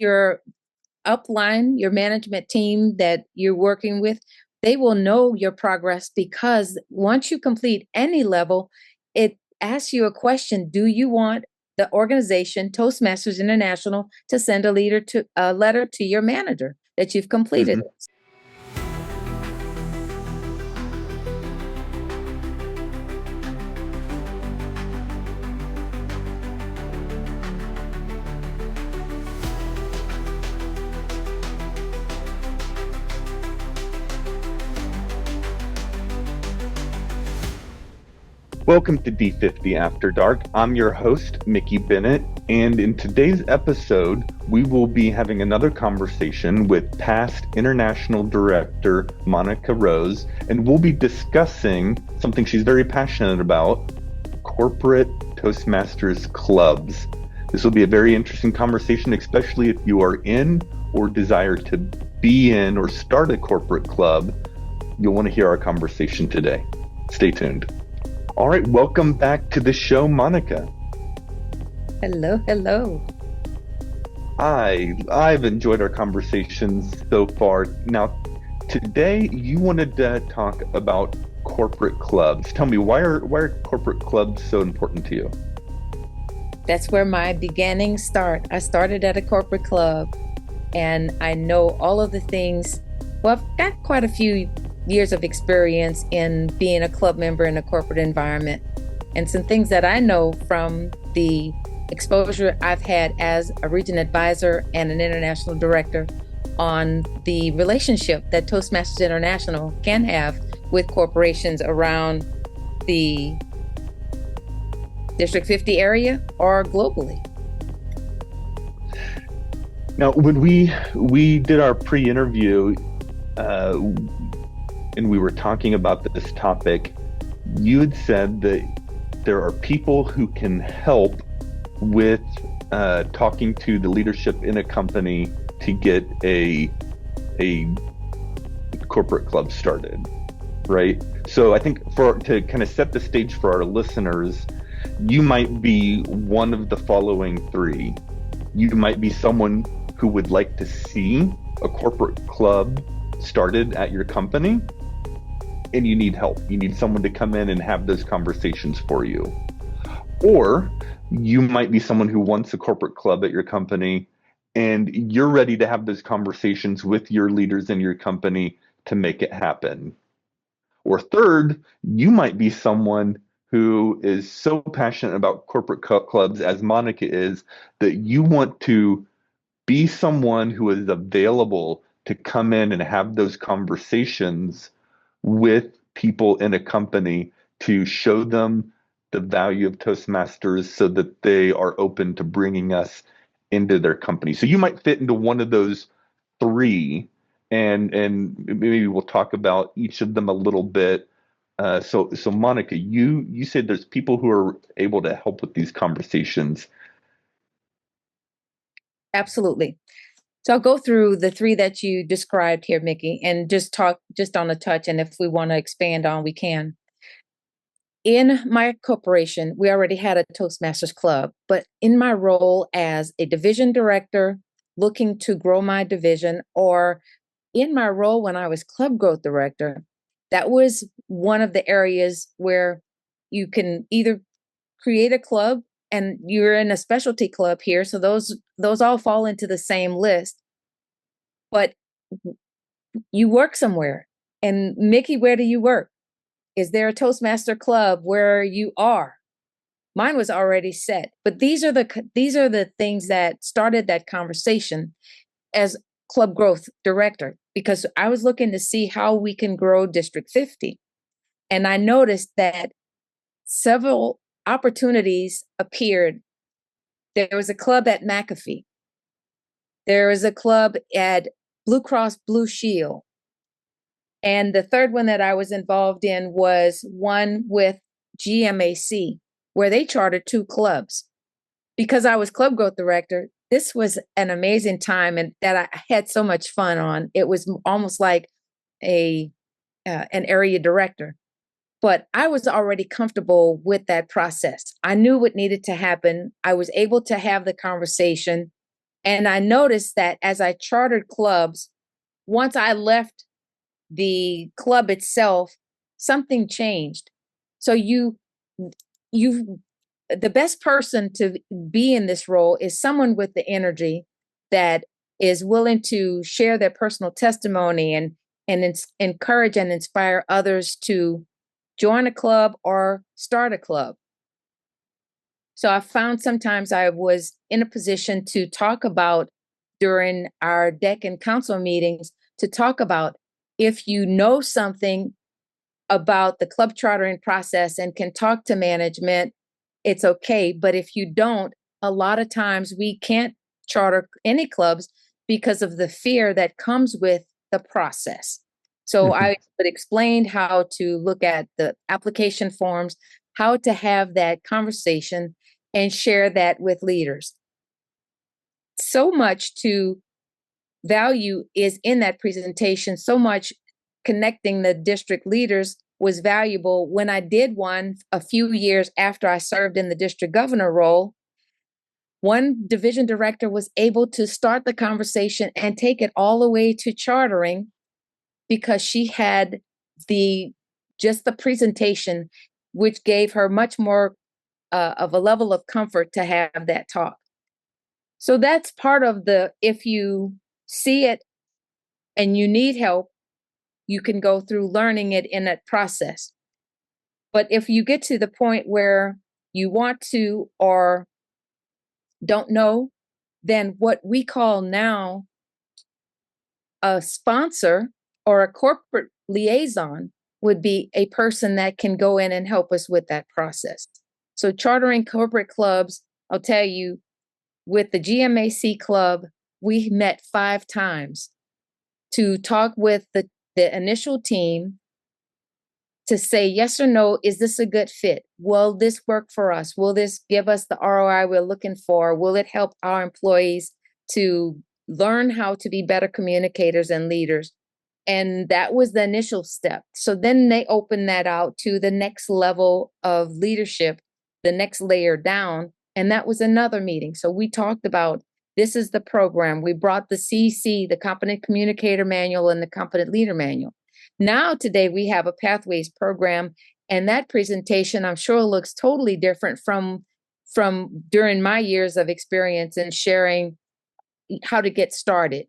your upline, your management team that you're working with, they will know your progress, because once you complete any level, it asks you a question. Do you want the organization, Toastmasters International, to send a letter to your manager that you've completed? Mm-hmm. Welcome to D50 After Dark. I'm your host, Mickey Bennett, and in today's episode, we will be having another conversation with past International Director Monnica Rose, and we'll be discussing something she's very passionate about, corporate Toastmasters clubs. This will be a very interesting conversation, especially if you are in or desire to be in or start a corporate club. You'll want to hear our conversation today. Stay tuned. All right, welcome back to the show, Monnica. Hello. I've enjoyed our conversations so far. Now, today you wanted to talk about corporate clubs. Tell me, why are corporate clubs so important to you? That's where my beginnings start. I started at a corporate club, and I know all of the things. Well, I've got quite a few years of experience in being a club member in a corporate environment, and some things that I know from the exposure I've had as a region advisor and an international director on the relationship that Toastmasters International can have with corporations around the District 50 area or globally. Now, when we did our pre-interview, and we were talking about this topic, you had said that there are people who can help with talking to the leadership in a company to get a corporate club started, right? So I think to kind of set the stage for our listeners, you might be one of the following three. You might be someone who would like to see a corporate club started at your company, and you need help. You need someone to come in and have those conversations for you. Or you might be someone who wants a corporate club at your company, and you're ready to have those conversations with your leaders in your company to make it happen. Or third, you might be someone who is so passionate about corporate clubs as Monnica is, that you want to be someone who is available to come in and have those conversations with people in a company to show them the value of Toastmasters so that they are open to bringing us into their company. So you might fit into one of those three, and maybe we'll talk about each of them a little bit. So Monnica, you said there's people who are able to help with these conversations. Absolutely. So I'll go through the three that you described here, Mickey, and just talk just on a touch. And if we want to expand on, we can. In my corporation, we already had a Toastmasters club, but in my role as a division director, looking to grow my division, or in my role when I was club growth director, that was one of the areas where you can either create a club, and you're in a specialty club here, so those all fall into the same list. But you work somewhere. And Mickey, where do you work? Is there a Toastmaster club where you are? Mine was already set, but these are the things that started that conversation as club growth director, because I was looking to see how we can grow District 50. And I noticed that several opportunities appeared. There was a club at McAfee. There was a club at Blue Cross Blue Shield. And the third one that I was involved in was one with GMAC, where they chartered 2 clubs. Because I was club growth director, this was an amazing time, and that I had so much fun on. It was almost like an area director. But I was already comfortable with that process. I knew what needed to happen. I was able to have the conversation. And I noticed that as I chartered clubs, once I left the club itself, something changed. So the best person to be in this role is someone with the energy that is willing to share their personal testimony and encourage and inspire others to join a club or start a club. So I found sometimes I was in a position to talk about during our deck and council meetings to talk about if you know something about the club chartering process and can talk to management, it's okay. But if you don't, a lot of times we can't charter any clubs because of the fear that comes with the process. So I would explain how to look at the application forms, how to have that conversation and share that with leaders. So much to value is in that presentation, so much connecting the district leaders was valuable. When I did one a few years after I served in the district governor role, one division director was able to start the conversation and take it all the way to chartering because she had the presentation, which gave her much more of a level of comfort to have that talk. So that's part of if you see it and you need help, you can go through learning it in that process. But if you get to the point where you want to or don't know, then what we call now a sponsor or a corporate liaison would be a person that can go in and help us with that process. So chartering corporate clubs, I'll tell you, with the GMAC club, we met 5 times to talk with the initial team to say yes or no, is this a good fit? Will this work for us? Will this give us the ROI we're looking for? Will it help our employees to learn how to be better communicators and leaders? And that was the initial step. So then they opened that out to the next level of leadership, the next layer down. And that was another meeting. So we talked about this is the program. We brought the CC, the Competent Communicator Manual, and the Competent Leader Manual. Now, today, we have a Pathways program, and that presentation, I'm sure, looks totally different from during my years of experience in sharing how to get started.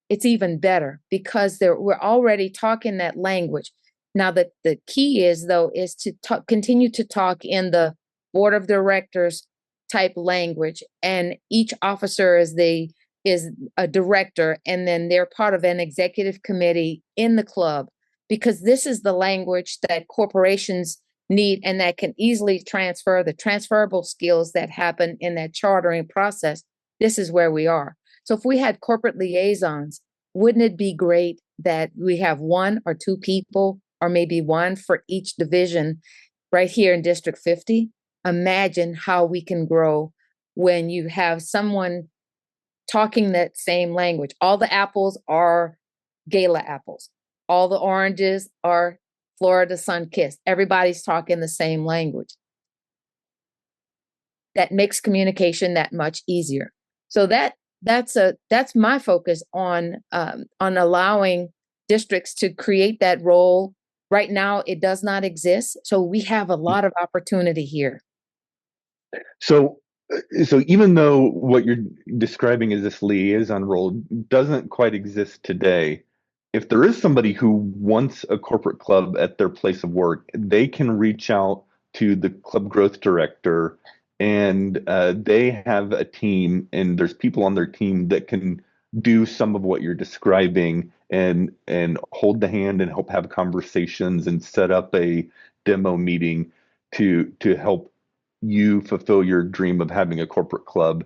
It's even better because we're already talking that language. Now, the key is, though, is to continue to talk in the board of directors type language, and each officer is a director, and then they're part of an executive committee in the club, because this is the language that corporations need and that can easily transfer the transferable skills that happen in that chartering process. This is where we are. So if we had corporate liaisons, wouldn't it be great that we have 1 or 2 people, or maybe 1 for each division right here in District 50? Imagine how we can grow when you have someone talking that same language. All the apples are Gala apples. All the oranges are Florida sun-kissed. Everybody's talking the same language. That makes communication that much easier. So that's my focus on allowing districts to create that role. Right now, it does not exist. So we have a lot of opportunity here. So even though what you're describing as this liaison role doesn't quite exist today, if there is somebody who wants a corporate club at their place of work, they can reach out to the club growth director, and they have a team, and there's people on their team that can do some of what you're describing and hold the hand and help have conversations and set up a demo meeting to help you fulfill your dream of having a corporate club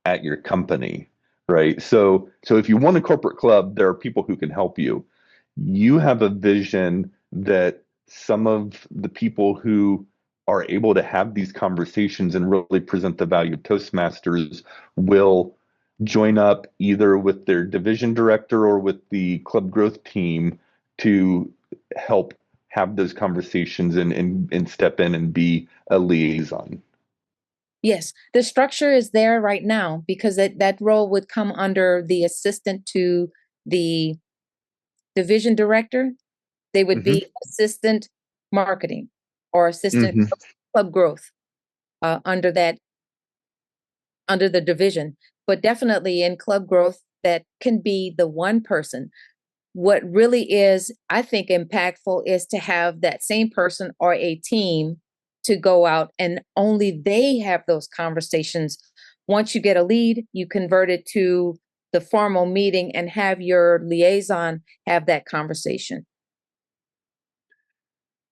at your company, right? So if you want a corporate club, there are people who can help you. You have a vision that some of the people who are able to have these conversations and really present the value of Toastmasters will join up either with their division director or with the club growth team to help have those conversations and step in and be a liaison. Yes, the structure is there right now because that role would come under the assistant to the division director. They would Hmm. be assistant marketing or assistant Hmm. club growth under the division. But definitely in club growth, that can be the one person. What really is, I think, impactful is to have that same person or a team to go out and only they have those conversations. Once you get a lead, you convert it to the formal meeting and have your liaison have that conversation.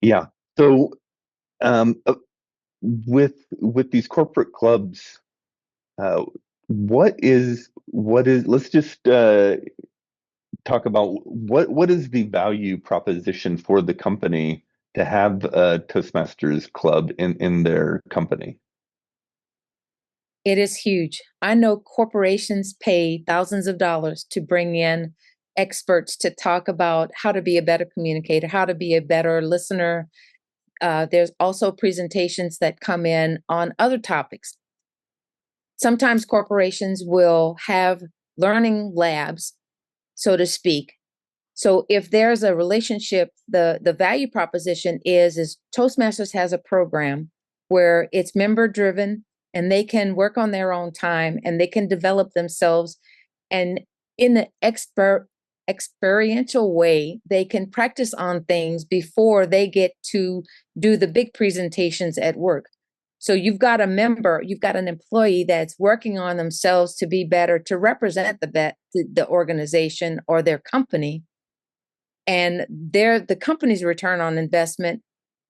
Yeah. So um, uh, with these corporate clubs, uh, what is let's just talk about what is the value proposition for the company to have a Toastmasters club in their company? It is huge. I know corporations pay thousands of dollars to bring in experts to talk about how to be a better communicator, how to be a better listener. There's also presentations that come in on other topics. Sometimes corporations will have learning labs, so to speak. So if there's a relationship, the value proposition is Toastmasters has a program where it's member driven and they can work on their own time and they can develop themselves, and in the experiential way they can practice on things before they get to do the big presentations at work. So you've got a member, you've got an employee that's working on themselves to be better, to represent the organization or their company, and the company's return on investment,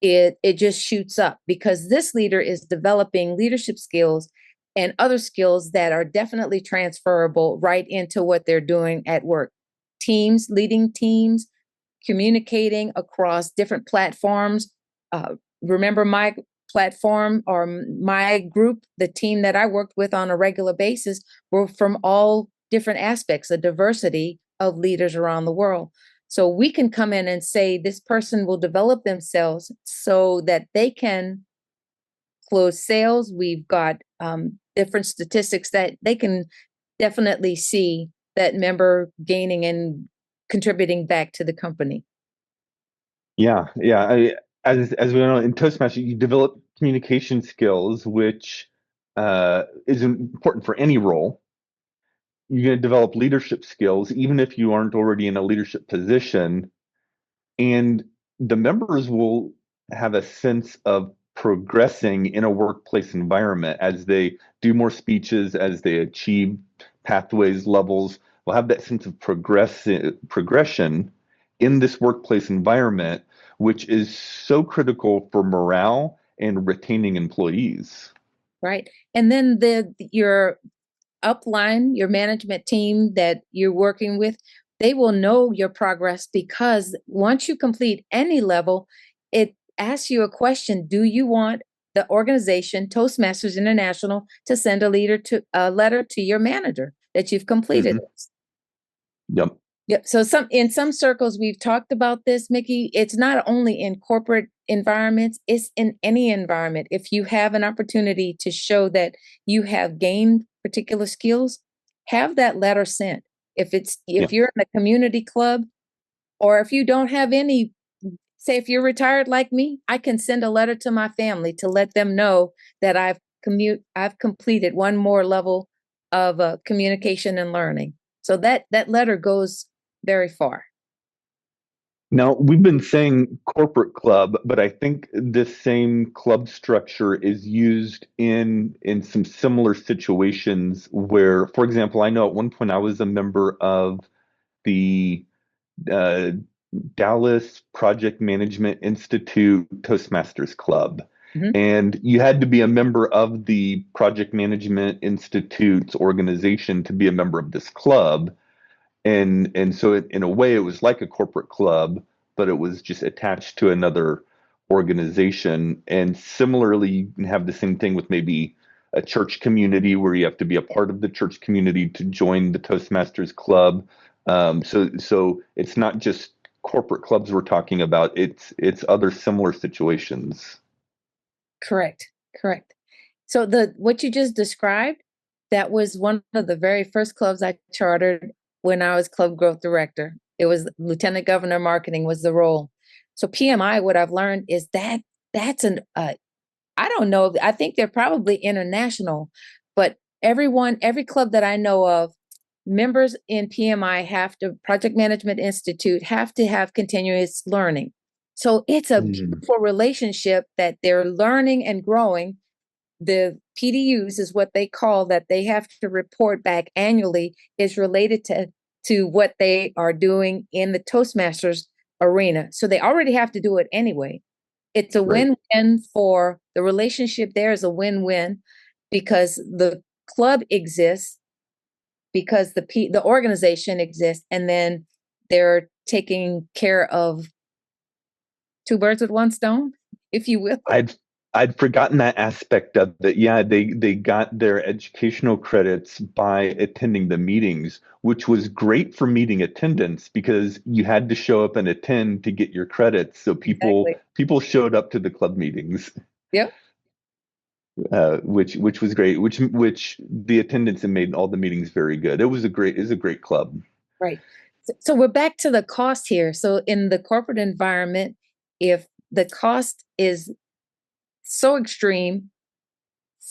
it just shoots up because this leader is developing leadership skills and other skills that are definitely transferable right into what they're doing at work. Teams, leading teams, communicating across different platforms. Remember my platform or my group, the team that I worked with on a regular basis were from all different aspects, a diversity of leaders around the world. So we can come in and say this person will develop themselves so that they can close sales. We've got different statistics that they can definitely see that member gaining and contributing back to the company. Yeah, yeah. As we know in Toastmasters, you develop communication skills, which is important for any role. You're going to develop leadership skills, even if you aren't already in a leadership position, and the members will have a sense of progressing in a workplace environment as they do more speeches, as they achieve pathways, levels, will have that sense of progression in this workplace environment, which is so critical for morale and retaining employees. Right. And then your upline, your management team that you're working with, they will know your progress because once you complete any level, it asks you a question. Do you want the organization, Toastmasters International, to send a letter to your manager that you've completed Hmm. this? Yep. Yep. So in some circles we've talked about this, Mickey. It's not only in corporate environments, it's in any environment. If you have an opportunity to show that you have gained particular skills, have that letter sent. Yeah. If you're in a community club or if you don't have any, say if you're retired like me, I can send a letter to my family to let them know that I've completed one more level of communication and learning. So that letter goes very far. Now, we've been saying corporate club, but I think this same club structure is used in some similar situations where, for example, I know at one point I was a member of the uh, Dallas Project Management Institute Toastmasters Club. Mhm. And you had to be a member of the Project Management Institute's organization to be a member of this club. And so in a way it was like a corporate club, but it was just attached to another organization. And similarly, you can have the same thing with maybe a church community where you have to be a part of the church community to join the Toastmasters club. So it's not just corporate clubs we're talking about, it's other similar situations. Correct. Correct. So what you just described, that was one of the very first clubs I chartered when I was club growth director. It was Lieutenant Governor Marketing was the role. So PMI, what I've learned is that that's I don't know, I think they're probably international, but every club that I know of, members in PMI Project Management Institute have to have continuous learning. So it's a beautiful relationship that they're learning and growing. The PDUs is what they call that they have to report back annually is related to what they are doing in the Toastmasters arena. So they already have to do it anyway. It's a win-win for the relationship. There is a win-win because the club exists, because the organization exists, and then they're taking care of two birds with one stone, if you will. I'd forgotten that aspect of it. Yeah, they got their educational credits by attending the meetings, which was great for meeting attendance because you had to show up and attend to get your credits. So people showed up to the club meetings. Yep. Which was great. Which the attendance had made all the meetings very good. It was a great club. Right. So we're back to the cost here. So in the corporate environment, if the cost is so extreme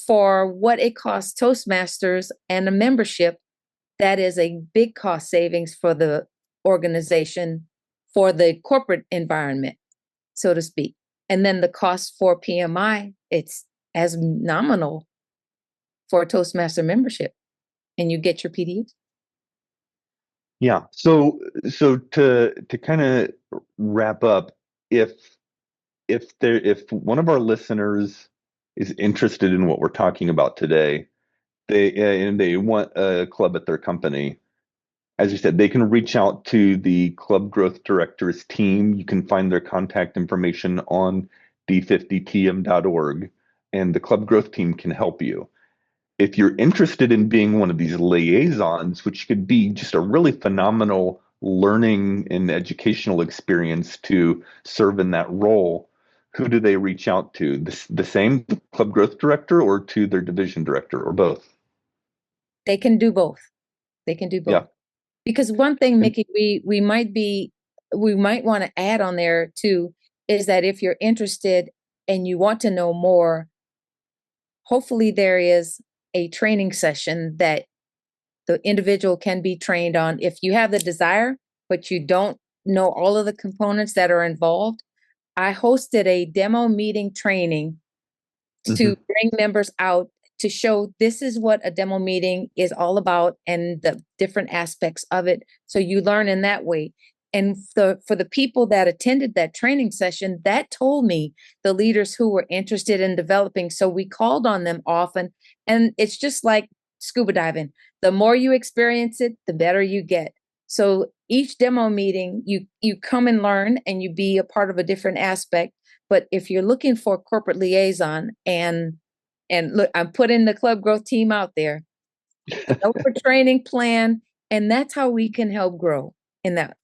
for what it costs Toastmasters and a membership, that is a big cost savings for the organization, for the corporate environment, so to speak. And then the cost for PMI, it's as nominal for a Toastmaster membership, and you get your PDUs. Yeah. So to kind of wrap up, if one of our listeners is interested in what we're talking about today, they want a club at their company, as you said, they can reach out to the club growth director's team. You can find their contact information on d50tm.org, and the club growth team can help you. If you're interested in being one of these liaisons, which could be just a really phenomenal learning and educational experience to serve in that role, who do they reach out to? The same club growth director or to their division director or both? They can do both. Yeah. Because one thing, Mickey, we might want to add on there too, is that if you're interested and you want to know more, hopefully there is a training session that the individual can be trained on. If you have the desire, but you don't know all of the components that are involved, I hosted a demo meeting training to bring members out to show this is what a demo meeting is all about and the different aspects of it. So you learn in that way. And for the people that attended that training session, that told me the leaders who were interested in developing. So we called on them often. And it's just like scuba diving. The more you experience it, the better you get. So each demo meeting, you come and learn and you be a part of a different aspect. But if you're looking for a corporate liaison, and look, I'm putting the club growth team out there, a training plan, and that's how we can help grow in that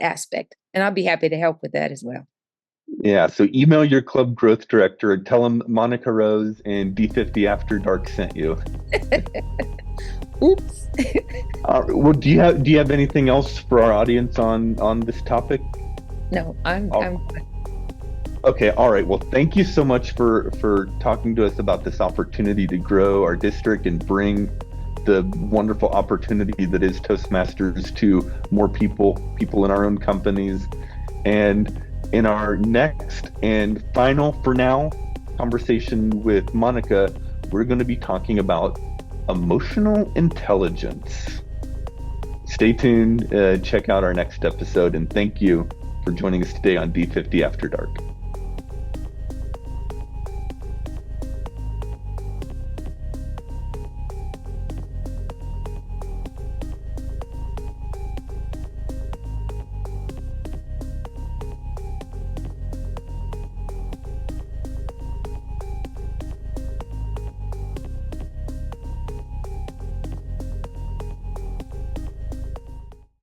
aspect. And I'll be happy to help with that as well. Yeah, so email your club growth director and tell them Monnica Rose and D50 After Dark sent you. Oops. Well, do you have anything else for our audience on this topic? No, I'm good. Okay, all right. Well, thank you so much for talking to us about this opportunity to grow our district and bring the wonderful opportunity that is Toastmasters to more people in our own companies. And in our next and final, for now, conversation with Monnica, we're going to be talking about emotional intelligence. Stay tuned, check out our next episode, and thank you for joining us today on D50 After Dark.